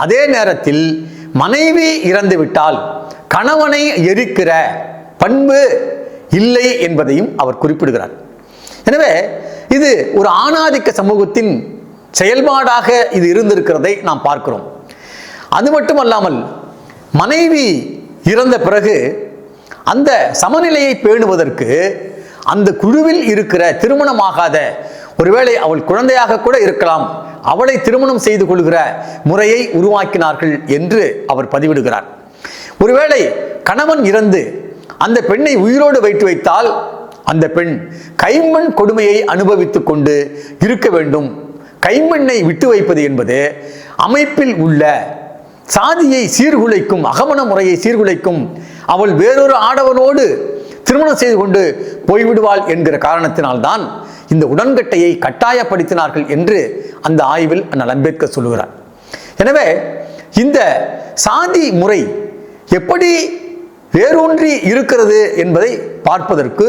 அதே நேரத்தில் மனைவி இறந்துவிட்டால் கணவனை எரிக்கிற பண்பு இல்லை என்பதையும் அவர் குறிப்பிடுகிறார். எனவே இது ஒரு ஆணாதிக்க சமூகத்தின் செயல்பாடாக இது இருந்திருக்கிறதை நாம் பார்க்கிறோம். அது மட்டுமல்லாமல் மனைவி இறந்த பிறகு அந்த சமநிலையை பேணுவதற்கு அந்த குழுவில் இருக்கிற திருமணமாகாத, ஒருவேளை அவள் குழந்தையாக கூட இருக்கலாம், அவளை திருமணம் செய்து கொள்கிற முறையை உருவாக்கினார்கள் என்று அவர் பதிவிடுகிறார். ஒருவேளை கணவன் இறந்து அந்த பெண்ணை உயிரோடு வைத்தால் அந்த பெண் கைம்பெண் கொடுமையை அனுபவித்துக் கொண்டு இருக்க வேண்டும். கைம்பெண்ணை விட்டு வைப்பது என்பது அமைப்பில் உள்ள சாதியை சீர்குலைக்கும், அகமண முறையை சீர்குலைக்கும், அவள் வேறொரு ஆடவனோடு திருமணம் செய்து கொண்டு போய்விடுவாள் என்கிற காரணத்தினால்தான் இந்த உடன்கட்டையை கட்டாயப்படுத்தினார்கள் என்று அந்த ஆய்வில் அண்ணல் அம்பேத்கர் சொல்லுகிறார். எனவே இந்த சாதி முறை எப்படி வேரூன்றி இருக்கிறது என்பதை பார்ப்பதற்கு